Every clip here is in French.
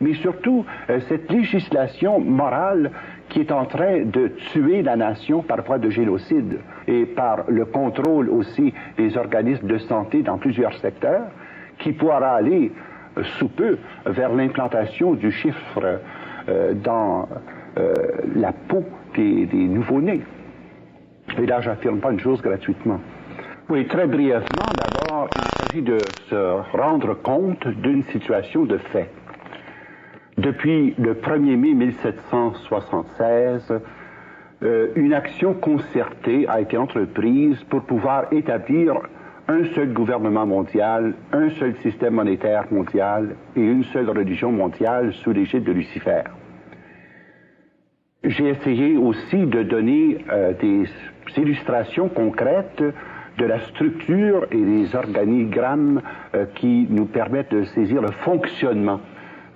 mais surtout cette législation morale qui est en train de tuer la nation par voie de génocide et par le contrôle aussi des organismes de santé dans plusieurs secteurs, qui pourra aller sous peu vers l'implantation du chiffre dans la peau des nouveau-nés. Et là, j'affirme pas une chose gratuitement. Oui, très brièvement, d'abord, il s'agit de se rendre compte d'une situation de fait. Depuis le 1er mai 1776, une action concertée a été entreprise pour pouvoir établir un seul gouvernement mondial, un seul système monétaire mondial et une seule religion mondiale sous l'égide de Lucifer. J'ai essayé aussi de donner des illustrations concrètes de la structure et des organigrammes qui nous permettent de saisir le fonctionnement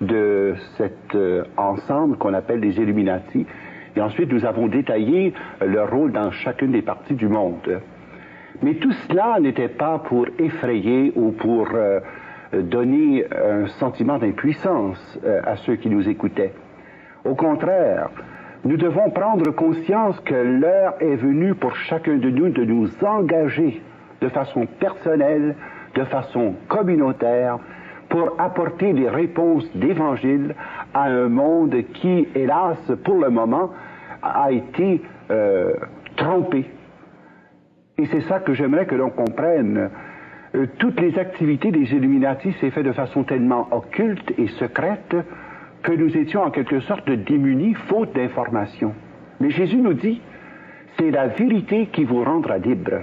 de cet ensemble qu'on appelle les Illuminati. Et ensuite, nous avons détaillé leur rôle dans chacune des parties du monde. Mais tout cela n'était pas pour effrayer ou pour donner un sentiment d'impuissance à ceux qui nous écoutaient. Au contraire, nous devons prendre conscience que l'heure est venue pour chacun de nous engager de façon personnelle, de façon communautaire, pour apporter des réponses d'évangile à un monde qui, hélas, pour le moment, a été trompé. Et c'est ça que j'aimerais que l'on comprenne. Toutes les activités des Illuminati s'est fait de façon tellement occulte et secrète que nous étions en quelque sorte démunis, faute d'informations. Mais Jésus nous dit, c'est la vérité qui vous rendra libre.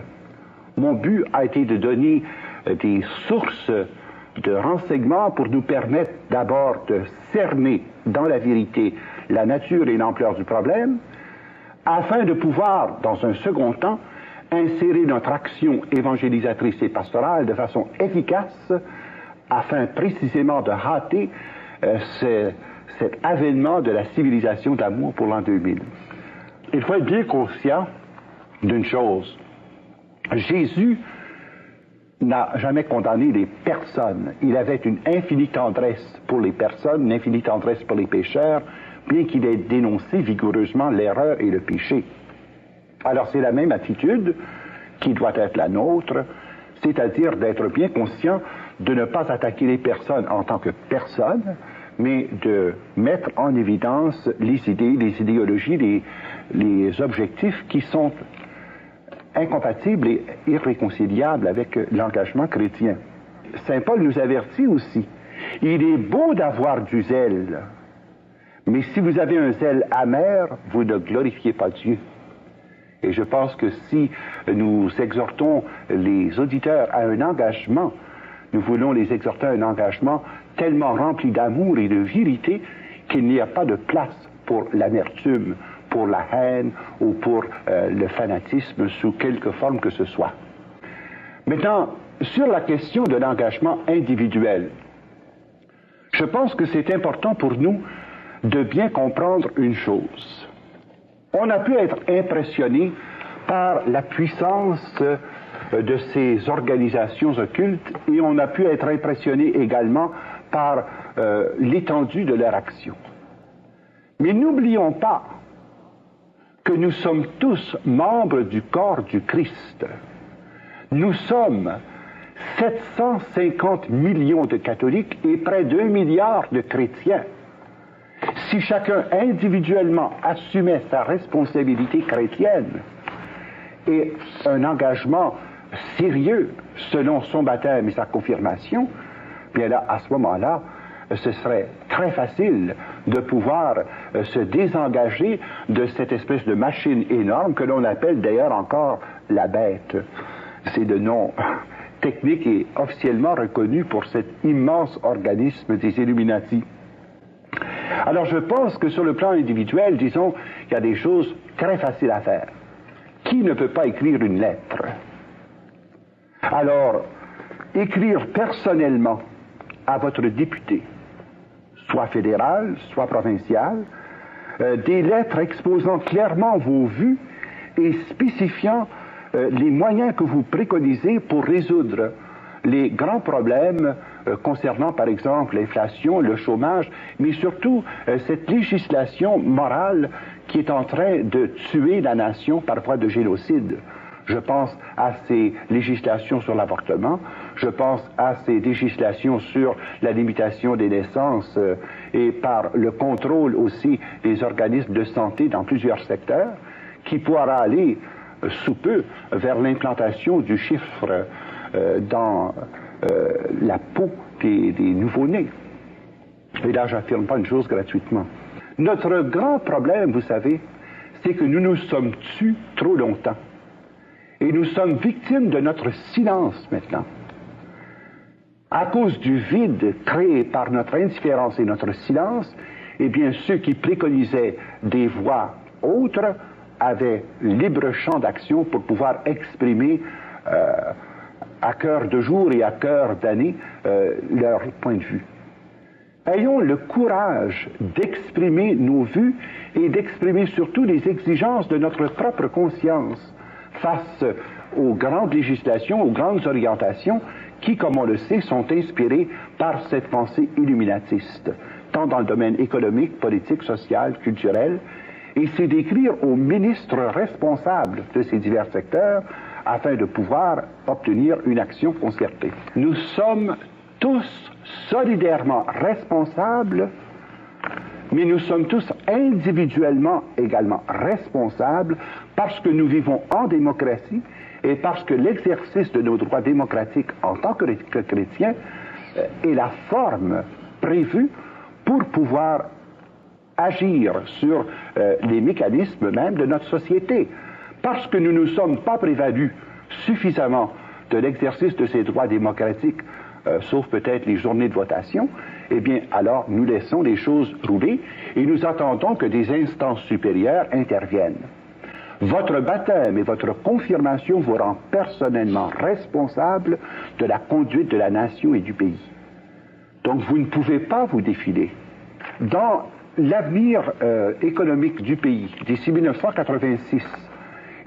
Mon but a été de donner des sources de renseignements pour nous permettre d'abord de cerner dans la vérité la nature et l'ampleur du problème, afin de pouvoir, dans un second temps, insérer notre action évangélisatrice et pastorale de façon efficace, afin précisément de hâter cet avènement de la civilisation d'amour pour l'an 2000. Il faut être bien conscient d'une chose. Jésus n'a jamais condamné les personnes. Il avait une infinie tendresse pour les personnes, une infinie tendresse pour les pécheurs, bien qu'il ait dénoncé vigoureusement l'erreur et le péché. Alors c'est la même attitude qui doit être la nôtre, c'est-à-dire d'être bien conscient de ne pas attaquer les personnes en tant que personnes, mais de mettre en évidence les idées, les idéologies, les objectifs qui sont incompatibles et irréconciliables avec l'engagement chrétien. Saint Paul nous avertit aussi. Il est beau d'avoir du zèle, mais si vous avez un zèle amer, vous ne glorifiez pas Dieu. Et je pense que si nous exhortons les auditeurs à un engagement, nous voulons les exhorter à un engagement tellement rempli d'amour et de vérité qu'il n'y a pas de place pour l'amertume, pour la haine ou pour le fanatisme sous quelque forme que ce soit. Maintenant, sur la question de l'engagement individuel, je pense que c'est important pour nous de bien comprendre une chose. On a pu être impressionné par la puissance de ces organisations occultes et on a pu être impressionné également par l'étendue de leur action. Mais n'oublions pas que nous sommes tous membres du corps du Christ. Nous sommes 750 millions de catholiques et près d'1 milliard de chrétiens. Si chacun individuellement assumait sa responsabilité chrétienne et un engagement sérieux selon son baptême et sa confirmation, bien là, à ce moment-là, ce serait très facile de pouvoir se désengager de cette espèce de machine énorme que l'on appelle d'ailleurs encore la bête. C'est le nom technique et officiellement reconnu pour cet immense organisme des Illuminati. Alors je pense que sur le plan individuel, disons, il y a des choses très faciles à faire. Qui ne peut pas écrire une lettre? Alors, écrire personnellement à votre député, soit fédéral, soit provincial, des lettres exposant clairement vos vues et spécifiant les moyens que vous préconisez pour résoudre les grands problèmes concernant par exemple l'inflation, le chômage, mais surtout cette législation morale qui est en train de tuer la nation par voie de génocide. Je pense à ces législations sur l'avortement, je pense à ces législations sur la limitation des naissances et par le contrôle aussi des organismes de santé dans plusieurs secteurs, qui pourra aller sous peu vers l'implantation du chiffre dans la peau des nouveau-nés. Et là, j'affirme pas une chose gratuitement. Notre grand problème, vous savez, c'est que nous nous sommes tus trop longtemps. Et nous sommes victimes de notre silence maintenant. À cause du vide créé par notre indifférence et notre silence, eh bien, ceux qui préconisaient des voies autres avaient libre champ d'action pour pouvoir exprimer à cœur de jour et à cœur d'année leur point de vue. Ayons le courage d'exprimer nos vues et d'exprimer surtout les exigences de notre propre conscience face aux grandes législations, aux grandes orientations qui, comme on le sait, sont inspirées par cette pensée illuminatiste, tant dans le domaine économique, politique, social, culturel, et c'est d'écrire aux ministres responsables de ces divers secteurs afin de pouvoir obtenir une action concertée. Nous sommes tous solidairement responsables, mais nous sommes tous individuellement également responsables parce que nous vivons en démocratie et parce que l'exercice de nos droits démocratiques en tant que chrétiens est la forme prévue pour pouvoir agir sur les mécanismes même de notre société. Parce que nous ne nous sommes pas prévalus suffisamment de l'exercice de ces droits démocratiques, sauf peut-être les journées de votation, eh bien, alors nous laissons les choses rouler et nous attendons que des instances supérieures interviennent. Votre baptême et votre confirmation vous rend personnellement responsable de la conduite de la nation et du pays. Donc, vous ne pouvez pas vous défiler. Dans l'avenir économique du pays, d'ici 1986,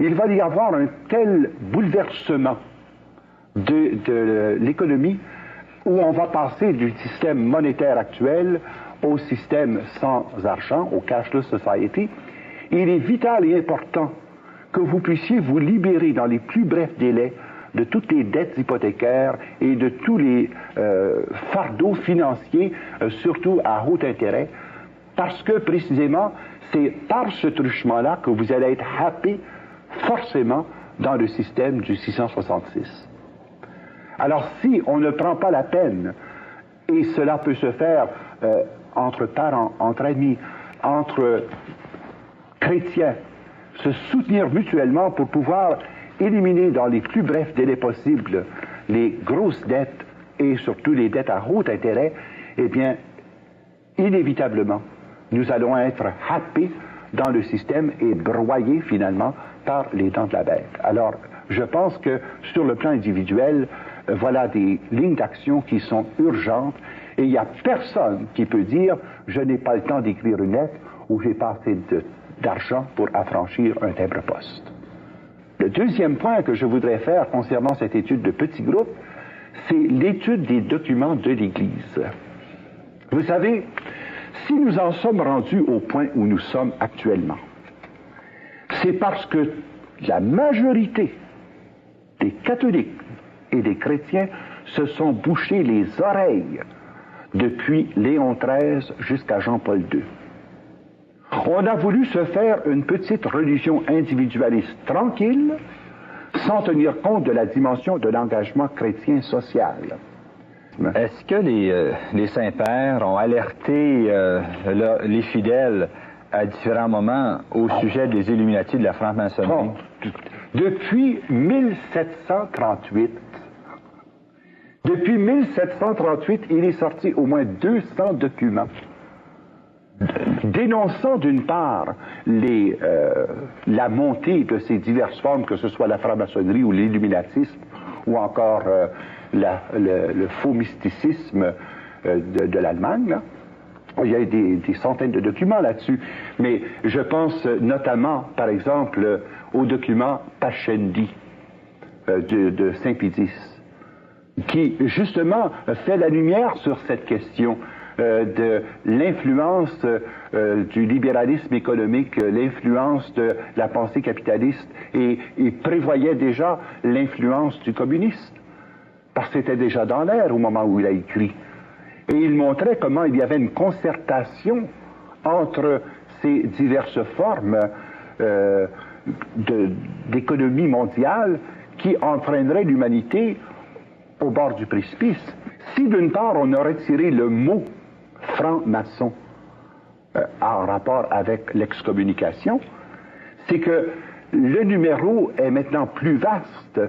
il va y avoir un tel bouleversement de l'économie où on va passer du système monétaire actuel au système sans argent, au cashless society. Il est vital et important que vous puissiez vous libérer dans les plus brefs délais de toutes les dettes hypothécaires et de tous les fardeaux financiers, surtout à haut intérêt, parce que précisément, c'est par ce truchement-là que vous allez être happé forcément dans le système du 666. Alors si on ne prend pas la peine, et cela peut se faire entre parents, entre amis, entre chrétiens, se soutenir mutuellement pour pouvoir éliminer dans les plus brefs délais possibles les grosses dettes et surtout les dettes à haut intérêt, eh bien, inévitablement, nous allons être happés dans le système et broyés finalement par les dents de la bête. Alors, je pense que sur le plan individuel, voilà des lignes d'action qui sont urgentes et il n'y a personne qui peut dire « je n'ai pas le temps d'écrire une lettre » ou « j'ai pas assez d'argent pour affranchir un timbre-poste ». Le deuxième point que je voudrais faire concernant cette étude de petits groupes, c'est l'étude des documents de l'Église. Vous savez, si nous en sommes rendus au point où nous sommes actuellement, c'est parce que la majorité des catholiques et des chrétiens se sont bouchés les oreilles depuis Léon XIII jusqu'à Jean-Paul II. On a voulu se faire une petite religion individualiste tranquille, sans tenir compte de la dimension de l'engagement chrétien social. Est-ce que les saints-pères ont alerté les fidèles à différents moments au sujet des Illuminati de la franc-maçonnerie? Depuis 1738, il est sorti au moins 200 documents dénonçant d'une part la montée de ces diverses formes, que ce soit la franc-maçonnerie ou l'illuminatisme, ou encore le faux mysticisme de l'Allemagne, là. Il y a des centaines de documents là-dessus, mais je pense notamment, par exemple, au document Pascendi de Saint-Pédis, qui justement fait la lumière sur cette question de l'influence du libéralisme économique, l'influence de la pensée capitaliste, et prévoyait déjà l'influence du communisme, parce que c'était déjà dans l'air au moment où il a écrit. Et il montrait comment il y avait une concertation entre ces diverses formes d'économie mondiale qui entraîneraient l'humanité au bord du précipice. Si d'une part on aurait tiré le mot franc-maçon en rapport avec l'excommunication, c'est que le numéro est maintenant plus vaste,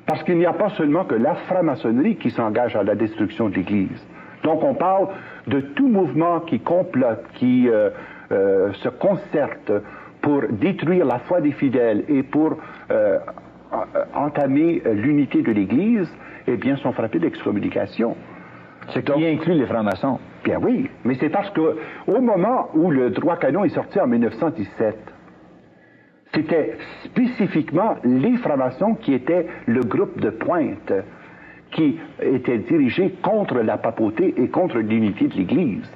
parce qu'il n'y a pas seulement que la franc-maçonnerie qui s'engage à la destruction de l'Église. Donc on parle de tout mouvement qui complote, qui se concerte pour détruire la foi des fidèles et pour entamer l'unité de l'Église, eh bien, sont frappés d'excommunication. Ce qui inclut les francs-maçons. Bien oui, mais c'est parce que au moment où le droit canon est sorti en 1917, c'était spécifiquement les francs-maçons qui étaient le groupe de pointe qui était dirigé contre la papauté et contre l'unité de l'Église.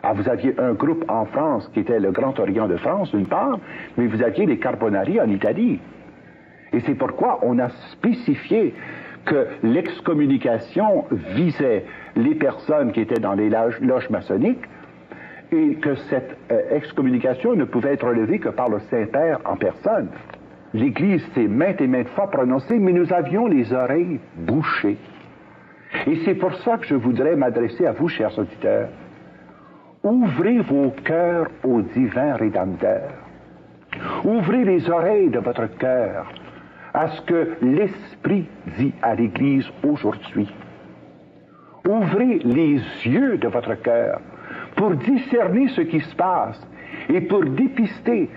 Alors vous aviez un groupe en France qui était le Grand Orient de France, d'une part, mais vous aviez les Carbonari en Italie. Et c'est pourquoi on a spécifié que l'excommunication visait les personnes qui étaient dans les loges maçonniques et que cette excommunication ne pouvait être relevée que par le Saint-Père en personne. L'Église s'est maintes et maintes fois prononcée, mais nous avions les oreilles bouchées. Et c'est pour ça que je voudrais m'adresser à vous, chers auditeurs. Ouvrez vos cœurs au divin Rédempteur. Ouvrez les oreilles de votre cœur à ce que l'Esprit dit à l'Église aujourd'hui. Ouvrez les yeux de votre cœur pour discerner ce qui se passe et pour dépister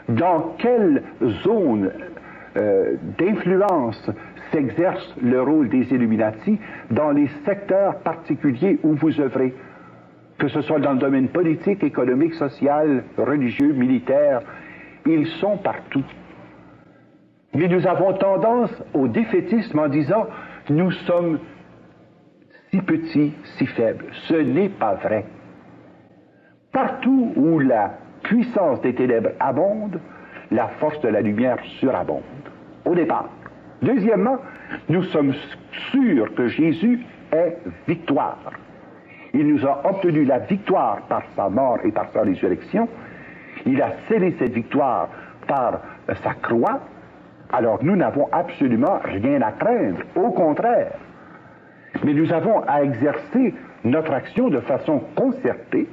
dans quelle zone d'influence s'exerce le rôle des Illuminati dans les secteurs particuliers où vous œuvrez, que ce soit dans le domaine politique, économique, social, religieux, militaire. Ils sont partout. Mais nous avons tendance au défaitisme en disant « nous sommes si petits, si faibles ». Ce n'est pas vrai. Partout où la puissance des ténèbres abonde, la force de la lumière surabonde, au départ. Deuxièmement, nous sommes sûrs que Jésus est victoire. Il nous a obtenu la victoire par sa mort et par sa résurrection. Il a scellé cette victoire par sa croix. Alors nous n'avons absolument rien à craindre, au contraire. Mais nous avons à exercer notre action de façon concertée,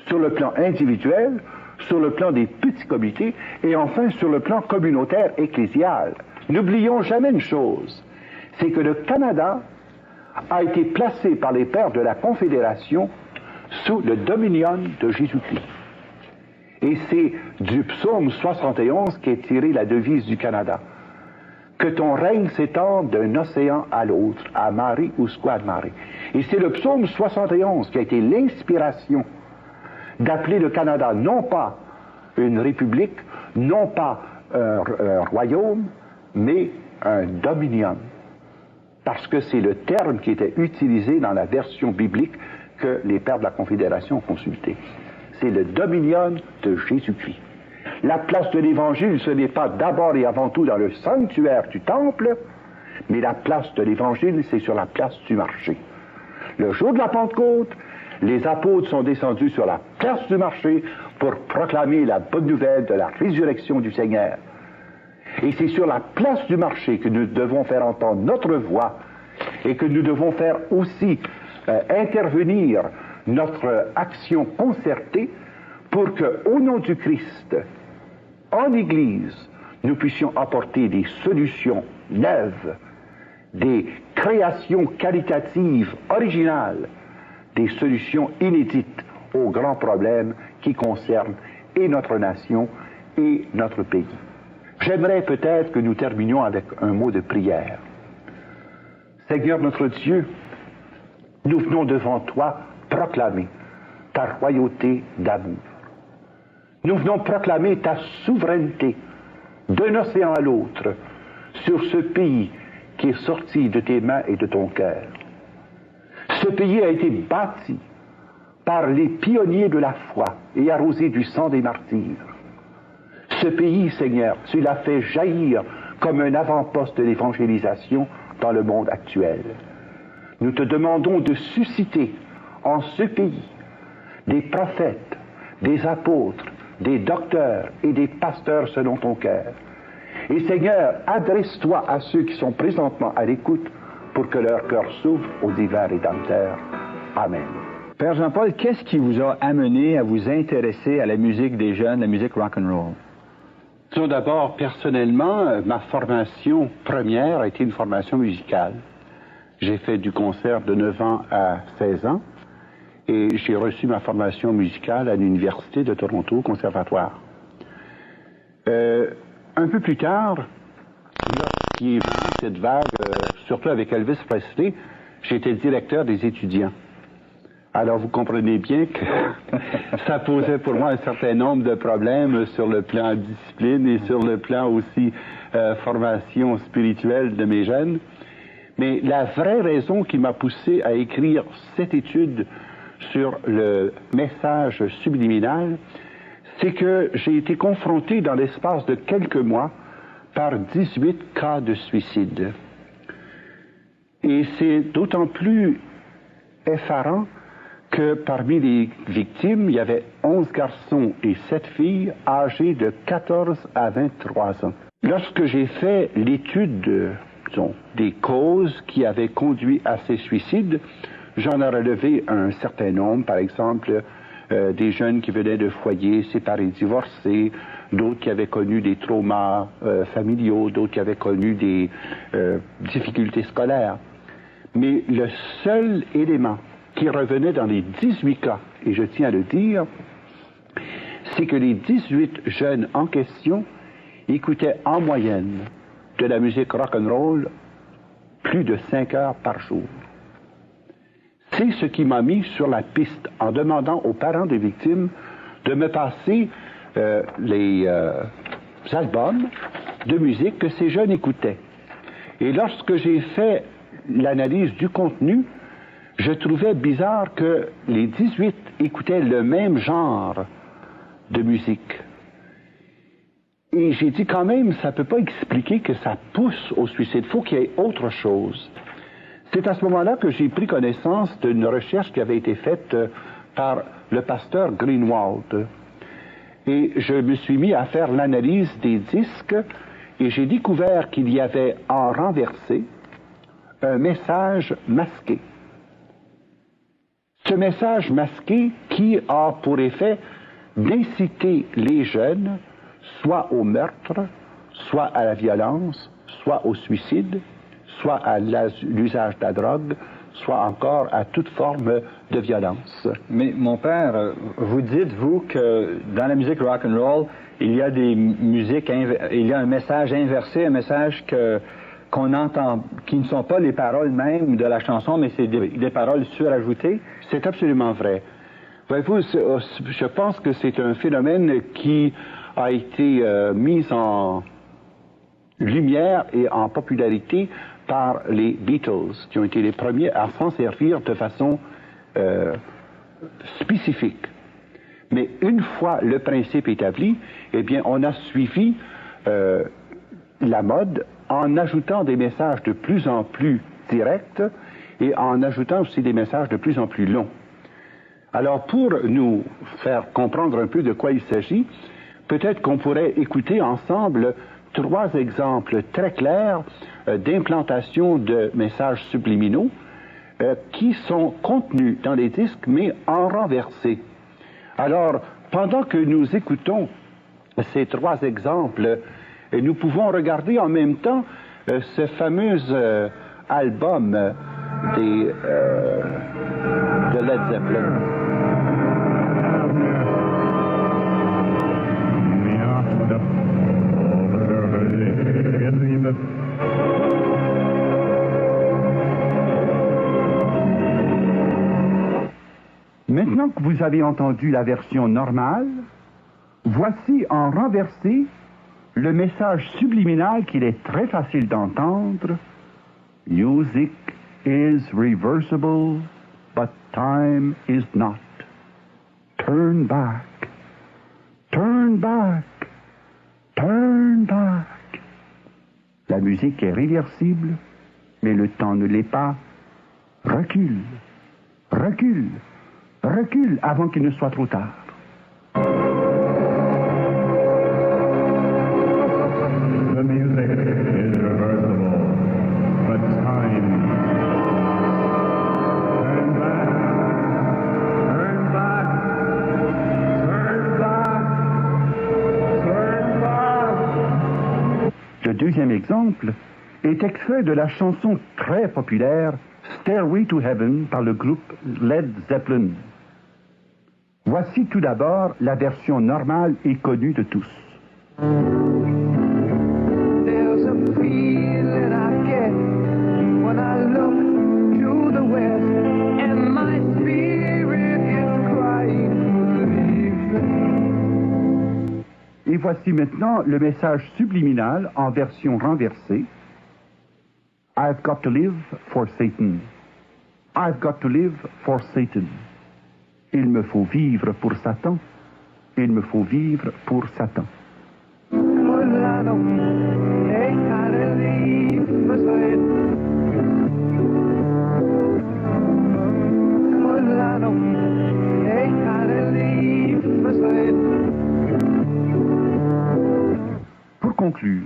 sur le plan individuel, sur le plan des petits comités, et enfin sur le plan communautaire ecclésial. N'oublions jamais une chose, c'est que le Canada a été placé par les pères de la Confédération sous le dominion de Jésus-Christ. Et c'est du psaume 71 qu'est tirée la devise du Canada. Que ton règne s'étende d'un océan à l'autre, à Marie ou Squad Marie. Et c'est le psaume 71 qui a été l'inspiration d'appeler le Canada non pas une république, non pas un royaume, mais un dominion. Parce que c'est le terme qui était utilisé dans la version biblique que les pères de la Confédération ont consulté. C'est le dominion de Jésus-Christ. La place de l'Évangile, ce n'est pas d'abord et avant tout dans le sanctuaire du temple, mais la place de l'Évangile, c'est sur la place du marché. Le jour de la Pentecôte, les apôtres sont descendus sur la place du marché pour proclamer la bonne nouvelle de la résurrection du Seigneur. Et c'est sur la place du marché que nous devons faire entendre notre voix et que nous devons faire aussi intervenir notre action concertée pour que, au nom du Christ, en Église, nous puissions apporter des solutions neuves, des créations qualitatives originales, des solutions inédites aux grands problèmes qui concernent et notre nation et notre pays. J'aimerais peut-être que nous terminions avec un mot de prière. Seigneur notre Dieu, nous venons devant toi proclamer ta royauté d'amour. Nous venons proclamer ta souveraineté d'un océan à l'autre sur ce pays qui est sorti de tes mains et de ton cœur. Ce pays a été bâti par les pionniers de la foi et arrosé du sang des martyrs. Ce pays, Seigneur, tu l'as fait jaillir comme un avant-poste de l'évangélisation dans le monde actuel. Nous te demandons de susciter en ce pays des prophètes, des apôtres, des docteurs et des pasteurs selon ton cœur. Et Seigneur, adresse-toi à ceux qui sont présentement à l'écoute pour que leur cœur s'ouvre au divin Rédempteur. Amen. Père Jean-Paul, qu'est-ce qui vous a amené à vous intéresser à la musique des jeunes, la musique rock'n'roll? Tout d'abord, personnellement, ma formation première a été une formation musicale. J'ai fait du concert de 9 ans à 16 ans et j'ai reçu ma formation musicale à l'Université de Toronto, au conservatoire. Un peu plus tard, lorsqu'il y a eu cette vague, surtout avec Elvis Presley, j'étais directeur des étudiants. Alors vous comprenez bien que ça posait pour moi un certain nombre de problèmes sur le plan discipline et sur le plan aussi formation spirituelle de mes jeunes. Mais la vraie raison qui m'a poussé à écrire cette étude sur le message subliminal, c'est que j'ai été confronté dans l'espace de quelques mois par 18 cas de suicide. Et c'est d'autant plus effarant que parmi les victimes, il y avait 11 garçons et 7 filles âgés de 14 à 23 ans. Lorsque j'ai fait l'étude des causes qui avaient conduit à ces suicides, j'en ai relevé un certain nombre, par exemple, des jeunes qui venaient de foyers séparés, divorcés, d'autres qui avaient connu des traumas familiaux, d'autres qui avaient connu des difficultés scolaires. Mais le seul élément qui revenait dans les 18 cas, et je tiens à le dire, c'est que les 18 jeunes en question écoutaient en moyenne de la musique rock'n'roll plus de 5 heures par jour. C'est ce qui m'a mis sur la piste en demandant aux parents des victimes de me passer les albums de musique que ces jeunes écoutaient. Et lorsque j'ai fait l'analyse du contenu, je trouvais bizarre que les 18 écoutaient le même genre de musique. Et j'ai dit quand même, ça ne peut pas expliquer que ça pousse au suicide. Il faut qu'il y ait autre chose. C'est à ce moment-là que j'ai pris connaissance d'une recherche qui avait été faite par le pasteur Greenwald. Et je me suis mis à faire l'analyse des disques et j'ai découvert qu'il y avait en renversé un message masqué. Ce message masqué qui a pour effet d'inciter les jeunes soit au meurtre, soit à la violence, soit au suicide, soit à l'usage de la drogue, soit encore à toute forme de violence. Mais mon père, vous dites, vous, que dans la musique rock'n'roll, il y a des musiques, il y a un message inversé, un message qu'on entend, qui ne sont pas les paroles mêmes de la chanson, mais c'est des paroles surajoutées. C'est absolument vrai. Voyez-vous, je pense que c'est un phénomène qui a été mis en lumière et en popularité par les Beatles, qui ont été les premiers à s'en servir de façon spécifique. Mais une fois le principe établi, eh bien, on a suivi la mode en ajoutant des messages de plus en plus directs et en ajoutant aussi des messages de plus en plus longs. Alors, pour nous faire comprendre un peu de quoi il s'agit, peut-être qu'on pourrait écouter ensemble 3 exemples très clairs d'implantation de messages subliminaux qui sont contenus dans les disques, mais en renversé. Alors, pendant que nous écoutons ces 3 exemples, nous pouvons regarder en même temps ce fameux album de Led Zeppelin. Maintenant que vous avez entendu la version normale, voici en renversé le message subliminal qu'il est très facile d'entendre Music is reversible, but time is not. Turn back, turn back, turn back. La musique est réversible, mais le temps ne l'est pas. Recule, recule, recule avant qu'il ne soit trop tard. The music is reversible, but time. Turn back, turn back, turn back, turn back. Le deuxième exemple est extrait de la chanson très populaire Stairway to Heaven par le groupe Led Zeppelin. Voici tout d'abord la version normale et connue de tous. There's a feeling I get when I look to the west, and my spirit is crying for leaving. Et voici maintenant le message subliminal en version renversée. I've got to live for Satan. I've got to live for Satan. Il me faut vivre pour Satan. Il me faut vivre pour Satan. Pour conclure,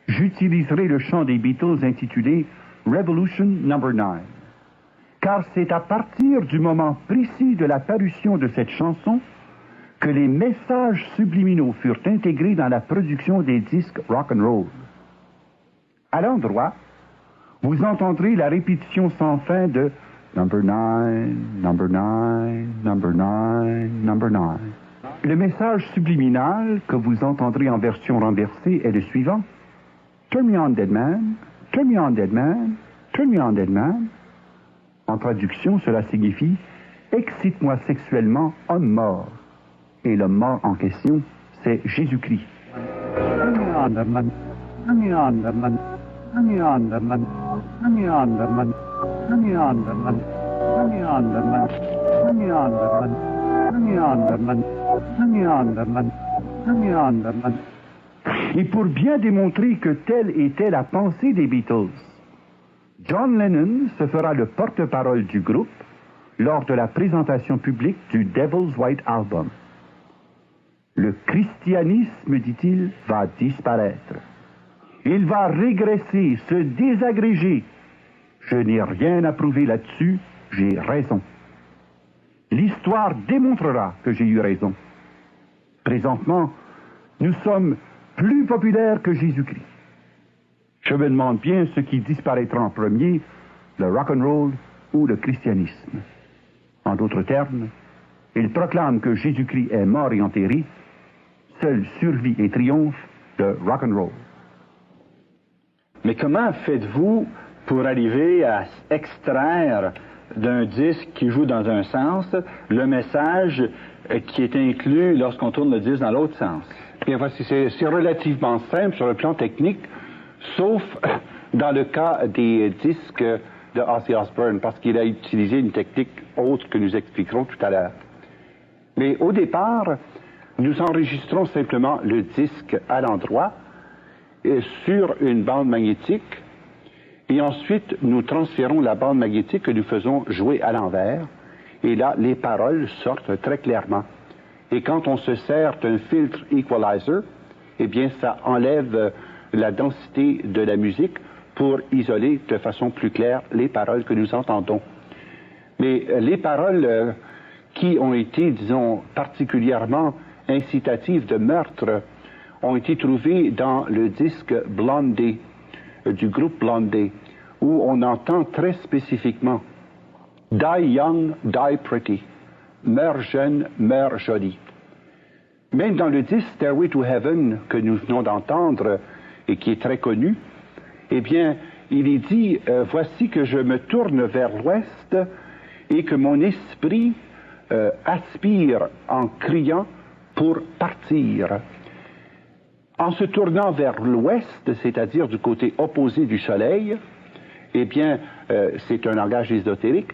j'utiliserai le chant des Beatles intitulé Revolution No. 9, car c'est à partir du moment précis de la parution de cette chanson que les messages subliminaux furent intégrés dans la production des disques rock and roll. À l'endroit, vous entendrez la répétition sans fin de Number 9, Number 9, Number 9, Number 9. Le message subliminal que vous entendrez en version renversée est le suivant. Turn me on, dead man. Turn me on, dead man. Turn me on, dead man. En traduction, cela signifie excite-moi sexuellement, homme mort. Et l'homme mort en question, c'est Jésus-Christ. Turn me on, dead man. Turn me on, dead man. Turn me on, dead man. Turn me on, dead man. Turn me on, dead man. Turn me on, dead man. Turn me on, dead man. Turn me on, dead man. Turn me on, dead man. Turn me on, dead man. Et pour bien démontrer que telle était la pensée des Beatles, John Lennon se fera le porte-parole du groupe lors de la présentation publique du Devil's White Album. Le christianisme, dit-il, va disparaître. Il va régresser, se désagréger. Je n'ai rien à prouver là-dessus, j'ai raison. L'histoire démontrera que j'ai eu raison. Présentement, nous sommes plus populaires que Jésus-Christ. Je me demande bien ce qui disparaîtra en premier, le rock'n'roll ou le christianisme. En d'autres termes, il proclame que Jésus-Christ est mort et enterré. Seule survie et triomphe de rock'n'roll. Mais comment faites-vous pour arriver à extraire d'un disque qui joue dans un sens le message qui est inclus lorsqu'on tourne le disque dans l'autre sens? Bien, voici, c'est relativement simple sur le plan technique, sauf dans le cas des disques de Ozzy Osbourne, parce qu'il a utilisé une technique autre que nous expliquerons tout à l'heure. Mais au départ, nous enregistrons simplement le disque à l'endroit sur une bande magnétique, et ensuite nous transférons la bande magnétique que nous faisons jouer à l'envers, et là, les paroles sortent très clairement. Et quand on se sert d'un filtre equalizer, eh bien, ça enlève la densité de la musique pour isoler de façon plus claire les paroles que nous entendons. Mais les paroles qui ont été, disons, particulièrement incitatives de meurtre ont été trouvées dans le disque Blondie, du groupe Blondie, où on entend très spécifiquement « Die young, die pretty », « Meurs jeune, meurs jolie ». Même dans le disque Stairway to Heaven que nous venons d'entendre et qui est très connu, eh bien, il est dit « Voici que je me tourne vers l'ouest et que mon esprit aspire en criant pour partir ». En se tournant vers l'ouest, c'est-à-dire du côté opposé du soleil, eh bien, c'est un langage ésotérique.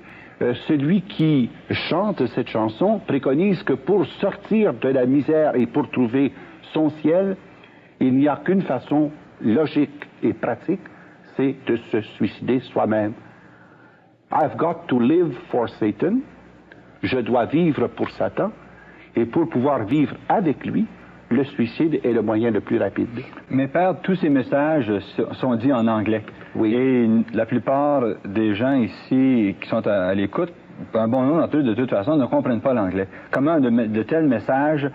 Celui qui chante cette chanson préconise que pour sortir de la misère et pour trouver son ciel, il n'y a qu'une façon logique et pratique, c'est de se suicider soi-même. I've got to live for Satan. Je dois vivre pour Satan. Et pour pouvoir vivre avec lui, le suicide est le moyen le plus rapide. Mais Père, tous ces messages sont dits en anglais. Oui. Et la plupart des gens ici qui sont à l'écoute, un bon nombre d'entre eux, de toute façon, ne comprennent pas l'anglais. Comment de tels messages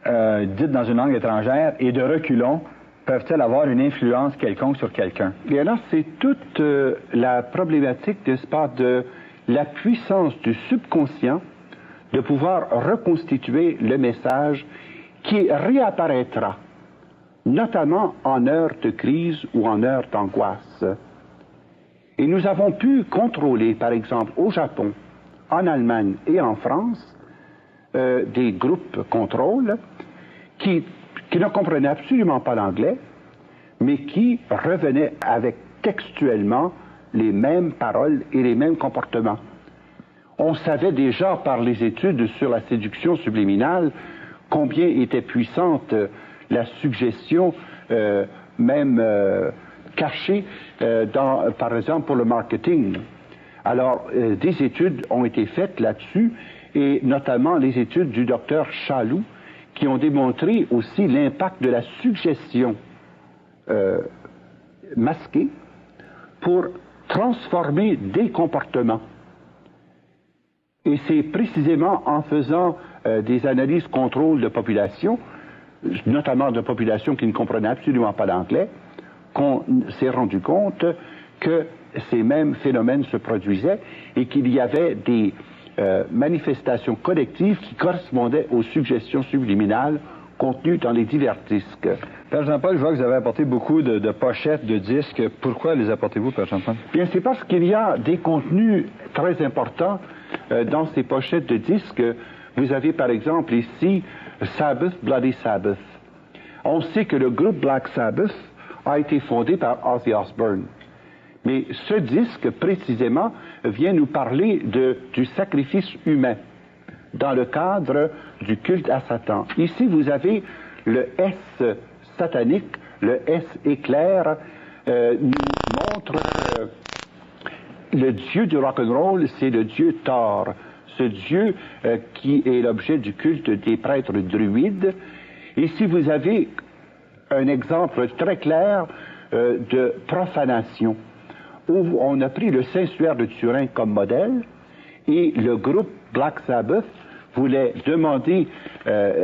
dits dans une langue étrangère et de reculons peuvent-ils avoir une influence quelconque sur quelqu'un? Bien là, c'est toute la problématique, n'est-ce pas, de la puissance du subconscient de pouvoir reconstituer le message qui réapparaîtra, notamment en heure de crise ou en heure d'angoisse. Et nous avons pu contrôler, par exemple, au Japon, en Allemagne et en France, des groupes contrôle qui ne comprenaient absolument pas l'anglais, mais qui revenaient avec textuellement les mêmes paroles et les mêmes comportements. On savait déjà par les études sur la séduction subliminale combien était puissante la suggestion, même cachée, par exemple pour le marketing. Alors, des études ont été faites là-dessus, et notamment les études du docteur Chaloux, qui ont démontré aussi l'impact de la suggestion masquée pour transformer des comportements. Et c'est précisément en faisant des analyses contrôle de population, notamment de populations qui ne comprenaient absolument pas l'anglais, qu'on s'est rendu compte que ces mêmes phénomènes se produisaient et qu'il y avait des manifestations collectives qui correspondaient aux suggestions subliminales contenues dans les divers disques. Père Jean-Paul, je vois que vous avez apporté beaucoup de pochettes, de disques. Pourquoi les apportez-vous, Père Jean-Paul? Bien, c'est parce qu'il y a des contenus très importants dans ces pochettes de disques. Vous avez par exemple ici Sabbath, Bloody Sabbath. On sait que le groupe Black Sabbath a été fondé par Ozzy Osbourne. Mais ce disque, précisément, vient nous parler du sacrifice humain dans le cadre du culte à Satan. Ici, vous avez le S satanique, le S éclair, nous montre le dieu du rock'n'roll, c'est le dieu Thor. Ce dieu qui est l'objet du culte des prêtres druides. Ici, vous avez un exemple très clair de profanation, où on a pris le Saint-Suaire de Turin comme modèle, et le groupe Black Sabbath voulait demander,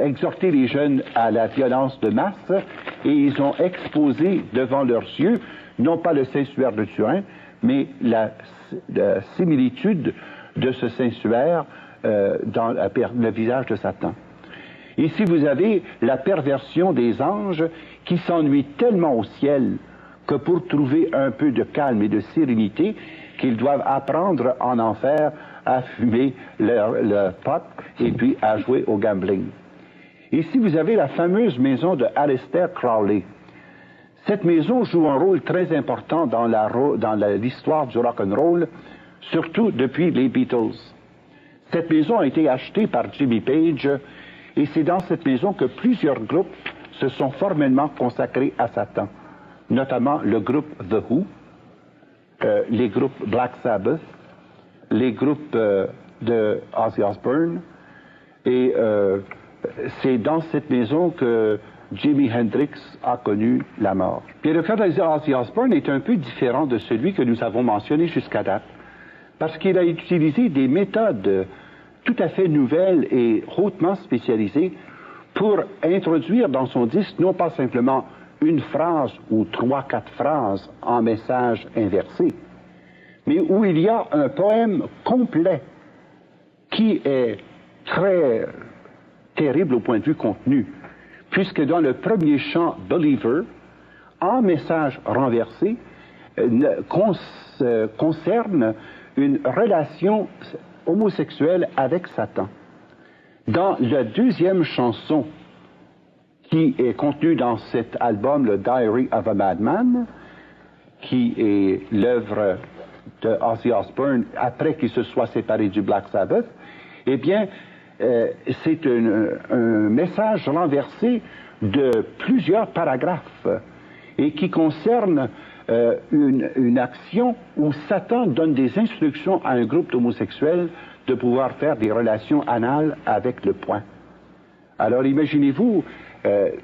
exhorter les jeunes à la violence de masse, et ils ont exposé devant leurs yeux, non pas le Saint-Suaire de Turin, mais la similitude de ce Saint-Suaire dans le visage de Satan. Ici, vous avez la perversion des anges qui s'ennuient tellement au ciel que pour trouver un peu de calme et de sérénité, qu'ils doivent apprendre en enfer à fumer leur pot et puis à jouer au gambling. Ici, vous avez la fameuse maison de Aleister Crowley. Cette maison joue un rôle très important dans l'histoire du rock'n'roll, surtout depuis les Beatles. Cette maison a été achetée par Jimmy Page, et c'est dans cette maison que plusieurs groupes se sont formellement consacrés à Satan, notamment le groupe The Who, les groupes Black Sabbath, les groupes de Ozzy Osbourne, et c'est dans cette maison que Jimi Hendrix a connu la mort. Bien, le cas d'Ozzy Osbourne est un peu différent de celui que nous avons mentionné jusqu'à date, parce qu'il a utilisé des méthodes tout à fait nouvelles et hautement spécialisées pour introduire dans son disque non pas simplement une phrase ou 3-4 phrases en message inversé, mais où il y a un poème complet qui est très terrible au point de vue contenu, puisque dans le premier chant « Believer », en message renversé, concerne une relation homosexuelle avec Satan. Dans la deuxième chanson qui est contenue dans cet album, le Diary of a Madman, qui est l'œuvre de Ozzy Osbourne après qu'il se soit séparé du Black Sabbath, eh bien, c'est un message renversé de plusieurs paragraphes et qui concerne une action où Satan donne des instructions à un groupe d'homosexuels de pouvoir faire des relations anales avec le poing. Alors imaginez-vous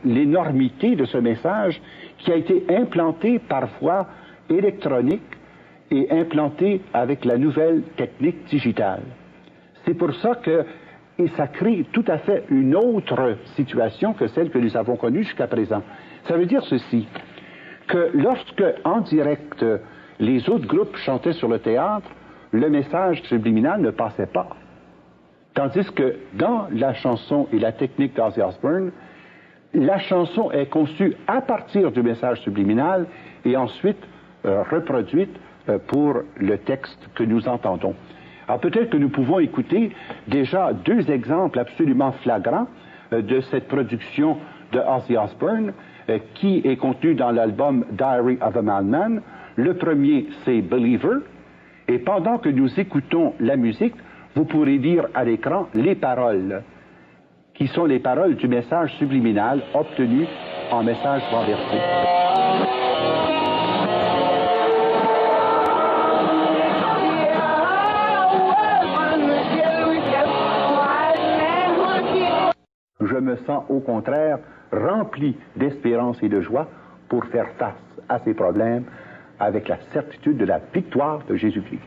l'énormité de ce message qui a été implanté par voie électronique et implanté avec la nouvelle technique digitale. C'est pour ça que ça crée tout à fait une autre situation que celle que nous avons connue jusqu'à présent. Ça veut dire ceci, que lorsque, en direct, les autres groupes chantaient sur le théâtre, le message subliminal ne passait pas. Tandis que dans la chanson et la technique d'Ozzy Osbourne, la chanson est conçue à partir du message subliminal et ensuite reproduite pour le texte que nous entendons. Alors peut-être que nous pouvons écouter déjà deux exemples absolument flagrants de cette production de Ozzy Osbourne qui est contenu dans l'album Diary of a Madman. Le premier, c'est Believer, et pendant que nous écoutons la musique, vous pourrez lire à l'écran les paroles, qui sont les paroles du message subliminal obtenu en message renversé. Je me sens au contraire rempli d'espérance et de joie pour faire face à ces problèmes avec la certitude de la victoire de Jésus-Christ.